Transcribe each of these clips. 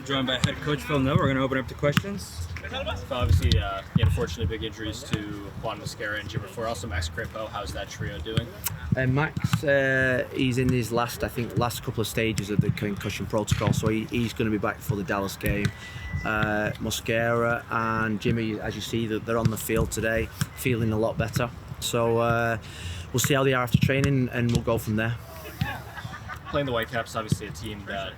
Joined by head coach Phil Neville. We're going to open up to questions. Obviously, unfortunately, big injuries to Juan Mascara and Jimmer Ford. Also, Max Kripo. How's that trio doing? Max, he's in his last couple of stages of the concussion protocol, so he's going to be back for the Dallas game. Mascara and Jimmy, as you see, they're on the field today, feeling a lot better. So we'll see how they are after training, and we'll go from there. Playing the Whitecaps, obviously a team that,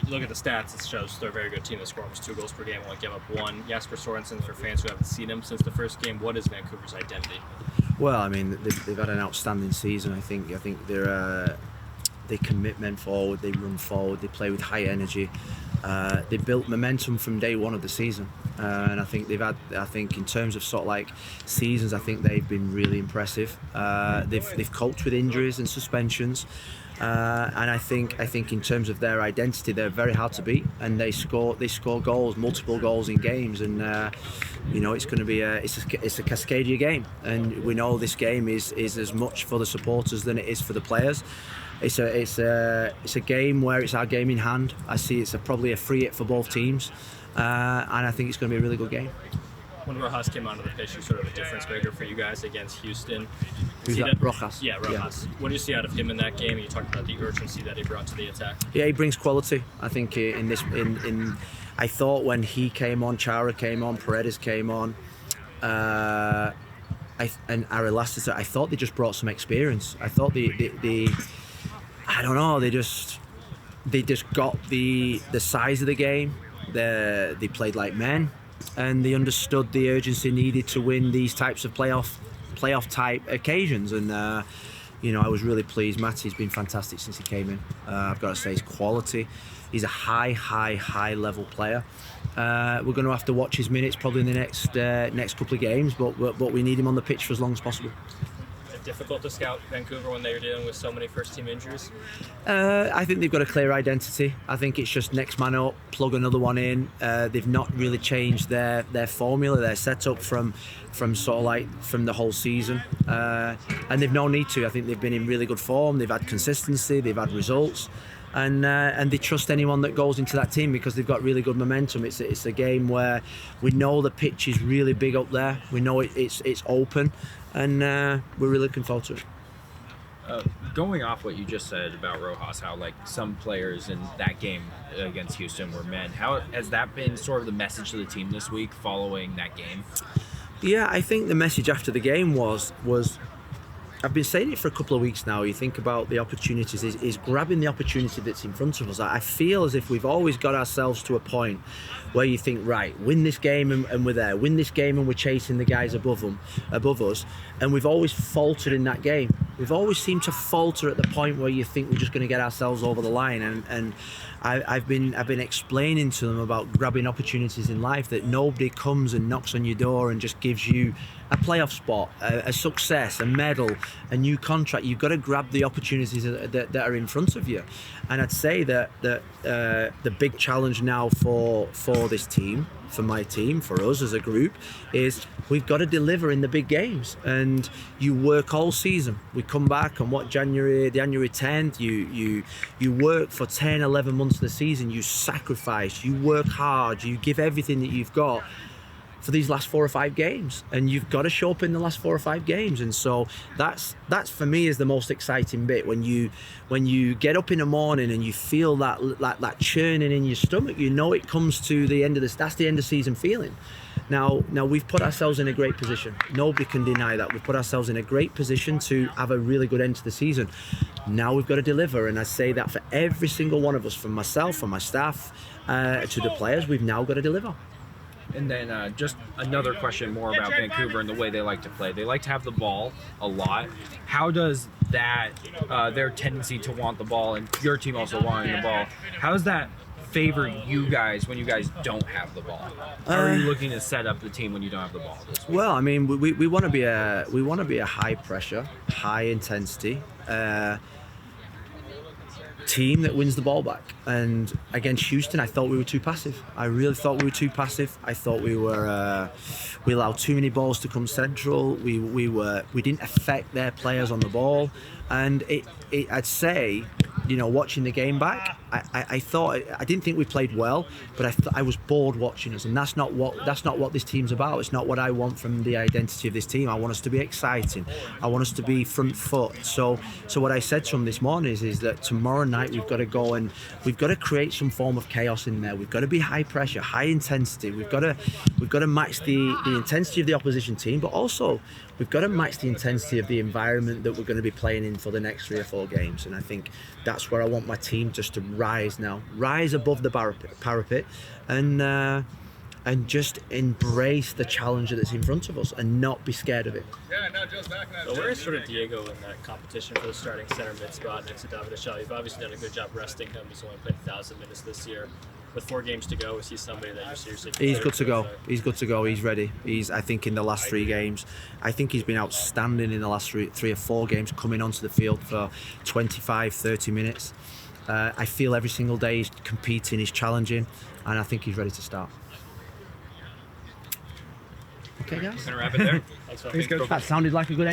you look at the stats, it shows they're a very good team that scores almost 2 goals per game, only give up 1. Jasper Sorensen, for fans who haven't seen him since the first game, what is Vancouver's identity? Well, I mean, they've had an outstanding season. I think they commit men forward, they run forward, they play with high energy. They built momentum from day one of the season, and I think in terms of sort of like seasons, I think they've been really impressive. They've coped with injuries and suspensions. And I think in terms of their identity, they're very hard to beat, and they score goals, multiple goals in games, and it's going to be it's a Cascadia game, and we know this game is as much for the supporters than it is for the players. It's a game where it's our game in hand. I see it's probably a free hit for both teams, and I think it's going to be a really good game. When Rojas came onto the pitch, he was sort of a difference maker for you guys against Houston. Who's that? Rojas? Yeah, Rojas. Yeah. What do you see out of him in that game? You talked about the urgency that he brought to the attack. Yeah, he brings quality. I think I thought when he came on, Chara came on, Paredes came on, and Arilastis, I thought they just brought some experience. I thought I don't know, they just got the size of the game. They played like men, and they understood the urgency needed to win these types of playoff type occasions. And I was really pleased. Matty's been fantastic since he came in. I've got to say, his quality. He's a high level player. We're going to have to watch his minutes probably in the next couple of games, but we need him on the pitch for as long as possible. Difficult to scout Vancouver when they're dealing with so many first-team injuries? I think they've got a clear identity. I think it's just next man up, plug another one in. They've not really changed their formula, their setup from sort of like from the whole season, and they've no need to. I think they've been in really good form. They've had consistency. They've had results. And they trust anyone that goes into that team because they've got really good momentum. It's a game where we know the pitch is really big up there. We know it's open, and we're really looking forward to it. Going off what you just said about Rojas, how like some players in that game against Houston were men. How has that been sort of the message to the team this week following that game? Yeah, I think the message after the game was. I've been saying it for a couple of weeks now. You think about the opportunities, is grabbing the opportunity that's in front of us. I feel as if we've always got ourselves to a point where you think, right, win this game and we're there, win this game and we're chasing the guys above us, and we've always faltered in that game. We've always seemed to falter at the point where you think we're just going to get ourselves over the line, and I've been explaining to them about grabbing opportunities in life, that nobody comes and knocks on your door and just gives you a playoff spot, a success, a medal, a new contract. You've got to grab the opportunities that are in front of you. And I'd say that the big challenge now for this team, for my team, for us as a group, is we've got to deliver in the big games. And you work all season. We come back on January 10th, you work for 10, 11 months of the season, you sacrifice, you work hard, you give everything that you've got for these last 4 or 5 games, and you've got to show up in the last 4 or 5 games. And so that's for me is the most exciting bit, when you get up in the morning and you feel that churning in your stomach. It comes to the end of this. That's the end of season feeling. Now we've put ourselves in a great position. Nobody can deny that. We've put ourselves in a great position to have a really good end to the season. Now we've got to deliver, and I say that for every single one of us, from myself, from my staff, to the players. We've now got to deliver. And then just another question more about Vancouver and the way they like to play. They like to have the ball a lot. How does that, their tendency to want the ball, and your team also wanting the ball, how does that favor you guys when you guys don't have the ball? How are you looking to set up the team when you don't have the ball this week? Well, I mean, we want to be a high pressure, high intensity team that wins the ball back. And against Houston, I thought we were too passive. I really thought we were too passive. I thought we allowed too many balls to come central. We didn't affect their players on the ball, and I'd say watching the game back, I thought I didn't think we played well, but I was bored watching us, and that's not what this team's about. It's not what I want from the identity of this team. I want us to be exciting. I want us to be front foot. So what I said to him this morning is that tomorrow night we've got to go and we've got to create some form of chaos in there. We've got to be high pressure, high intensity. We've got to match the intensity of the opposition team, but also we've got to match the intensity of the environment that we're going to be playing in for the next 3 or 4 games. And I think that's where I want my team just to rise above the parapet, and just embrace the challenge that's in front of us and not be scared of it. So where is sort of Diego in that competition for the starting center mid spot next to David Ashall? You've obviously done a good job resting him. He's only played 1,000 minutes this year. With 4 games to go, is he somebody that you're seriously considering? He's good to go. He's good to go. He's ready. I think in the last 3 games, I think he's been outstanding in the last 3 or 4 games, coming onto the field for 25, 30 minutes. I feel every single day he's competing, he's challenging, and I think he's ready to start. Okay, guys. We're going to wrap it there. Thanks, That sounded like a good end.